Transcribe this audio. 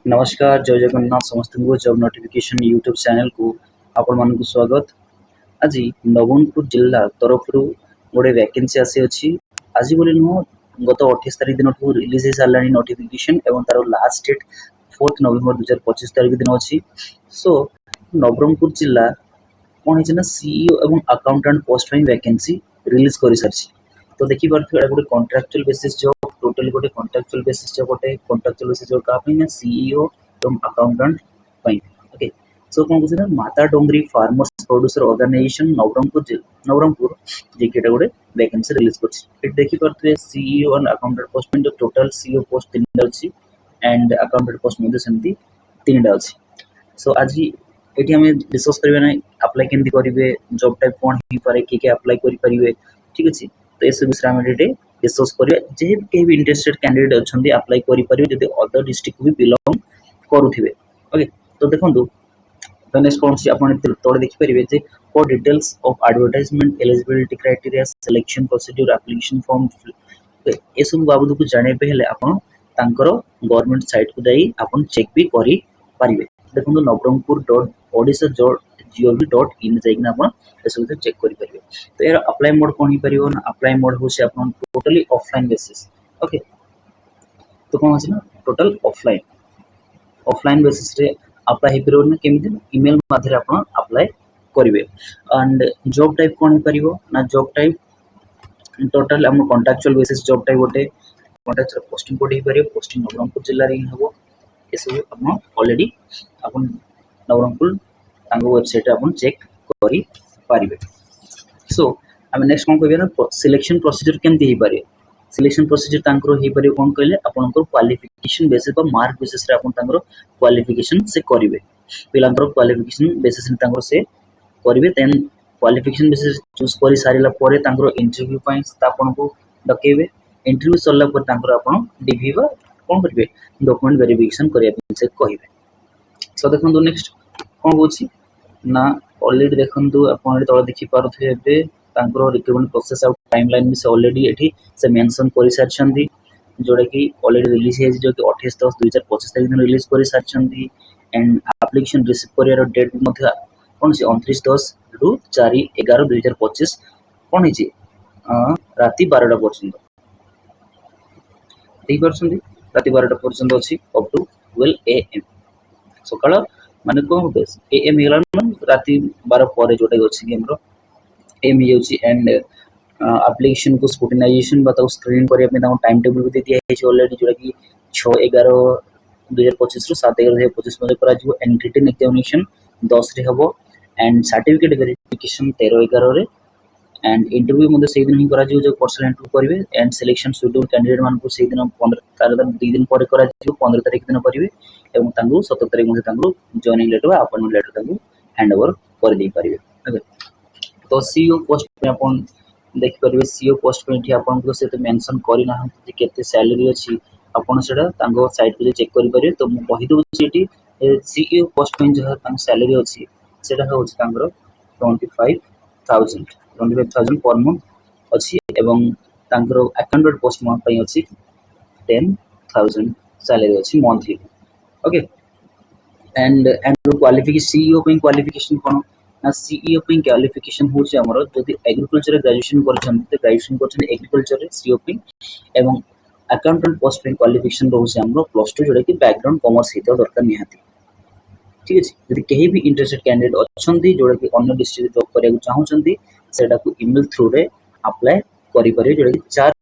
नमस्कार जय जगन्नाथ समस्त को जब नोटिफिकेशन यूट्यूब चैनल को आपण मान स्वागत। आज नवरंगपुर जिला तरफ गोटे वैकेंसी आसी अच्छी आज बोली नुह गत 28 तारिख दिन रिलीज हो सारा नोटिफिकेशन एवं तार लास्ट डेट 4 नवेम्बर 2025 तारिख दिन अच्छी। सो नवरंगपुर जिला कौन है सीईओ एवं अकाउंटेंट पोस्ट वैकेंसी रिलीज कर सारी। तो देखिए गोटे कॉन्ट्रैक्चुअल बेसिस जॉब टोटली गोटे कॉन्ट्रैक्चुअल बेसिस जॉब गोटे कॉन्ट्रैक्चुअल बेसिस जॉब का सीईओ एवं अकाउंटेंट ओके। सो कौन कहते हैं माता डोंगरी फार्मर्स प्रोड्यूसर ऑर्गेनाइजेशन नवरंगपुर जी गोटे वैकेंसी रिलीज कर देखिए सीईओ एंड अकाउंटेंट पोस्ट में टोटल सीईओ पोस्ट 3टा अच्छी एंड अकाउंटेंट पोस्ट सेमती 3टा अच्छी। सो आज ये आम डिस्कस करें अप्लाई केमती करेंगे जॉब टाइप कौन हो पाए किए अप्लाई करेंगे ठीक अच्छे। तो ये सब विषय में डिस्कस करेंगे जे कहीं भी इंटरेस्टेड कैंडिडेट अच्छा अप्लाई करेंगे जब अदर डिस्ट्रिक्ट को भी बिलोंग करुवे ओके। तो देखो तो नेक्स्ट कौन सी आप तले देखिपारे जे for details of advertisement eligibility criteria selection procedure application form ये सब बाबद को जानते हेले आपण गवर्नमेंट साइट को जाई आपण चेक भी करि पारिबे। देखो nabaraangpur.odisha.gov.in जाइना आपण सब चेक करि पारिबे। तो यार अप्लाई मोड कोन ही परिबो ना अप्लाई मोड होसे आपण टोटली ऑफलाइन बेसिस ओके। तो कोन अछि ना टोटल ऑफलाइन बेसिस रे अप्लाई हे परिबो ना केमिति ईमेल माध्यम आपण अप्लाई करिवे। एंड जॉब टाइप कोन ही परिबो ना जॉब टाइप टोटल हम कॉन्ट्रैक्चुअल बेसिस जॉब टाइप गोटे कॉन्ट्रैक्चुअल पोस्टिंग कोड ही परिबो पोस्टिंग नवरंगपुर जिल्ला रे हबो। ये सब आपण ऑलरेडी आपण नवरंगपुर तांगो वेबसाइट आपण चेक करि पारिबे। सो आम नेक्स्ट कौन कह ना सिलेक्शन प्रोसीजर केमती हो पारे सिलेक्शन प्रोसीजर तांकर हो पारे कौन कहले आपनकर क्वालिफिकेशन बेसिस पर मार्क बेसिस रे आपन तांकर क्वालिफिकेशन से करिवे पिलांकर क्वालिफिकेशन बेसिस रे तांकर से करिवे देन क्वालिफिकेशन बेसिस चूज करि सारिला परे तांकर इंटरव्यू पई आपन को डकेबे। इंटरव्यू सरला पर तांकर आपन डीवी बा कौन करिवे डॉक्यूमेंट वेरिफिकेशन करिया पे से कहिवे। सो देखंतु नेक्स्ट कौन होछि ना ऑलरेडी देखंतु आपन तळे देखि पारुथे एबे तांकर रिक्रूटमेंट प्रोसेस आउट टाइमलाइन भी से ऑलरेडी एठी से मेंशन करि सारछंदी जोडा कि ऑलरेडी रिलीज है जो कि 28/10/2025 तारिख दिन रिलीज करि सारछंदी। एंड एप्लीकेशन रिसीव करियर डेट मध्ये कोन से 29/10 रु 4/11/2025 कोन हिची राति 12टा पर्यंत देख परछंदी राति 12टा पर्यंत अछि अप टू 12 AM सकाळ माने को बेस AM हेला राति 12 पर जोटा अछि हमरो एम हो एंड एप्लिकेशन को स्क्रूटिनाइजेशन बताओ स्क्रीन करने टाइम टेबल भी दिया है ऑलरेडी जोटा कि 6/11/2025 रु 7/11/2025 मध्ये करा जिवो एंड रिटन एग्जामिनेशन 10 रे हबो एंड सर्टिफिकेट वेरिफिकेशन 13/11 रे एंड इंटरव्यू मध्ये सेही दिन ही करा जिवो जो पर्सनल इंटरव्यू करिवे एंड सिलेक्शन शेड्यूल कैंडिडेट मान को सेही दिन 15 तारिख 2 दिन पर करा जिवो 15 तारिख दिन करिवे एवं तांगु 17 तारिख मध्ये तांगु जॉइनिंग लेटर अपॉइंटमेंट लेटर तांगु हैंड ओवर कर दे पारिवे ओके। तो सीईओ पोस्ट पे अपन देख परिबे सीईओ पोस्ट पे एठी अपन को से तो मेंशन करि ना जे केते सैलरी अछि अपन सेडा तांगो साइट पे चेक करि परिबे। तो मु कहि दउ एठी सीईओ पोस्ट पे जो तांग सैलरी अछि सेडा होछि तांगरो 25000 पर मंथ अछि एवं तांगरो अकाउंटेंट पोस्ट मंथ पे अछि 10000 सैलरी अछि monthly okay. And qualification CEO पे क्वालिफिकेशन कोन ना सीईओ पे क्वालिफिकेशन होछि हमरो जदि एग्रीकल्चर ग्रेजुएशन करछन तो ग्रेजुएशन करछन एग्रीकल्चर रे सीईओ पे एवं अकाउंटेंट पोस्ट पे क्वालिफिकेशन रहउछि हमरो +2 जोडा कि बैकग्राउंड कॉमर्स हितो दरकार निहाती ठीक अछि। जदि केही भी इंटरेस्टेड कैंडिडेट अछंती जोडा कि अन्य डिस्ट्रिक्ट जॉब करिया चाहउछंती सेटा को ईमेल थ्रू रे अप्लाई करि परिबे जोडा कि 4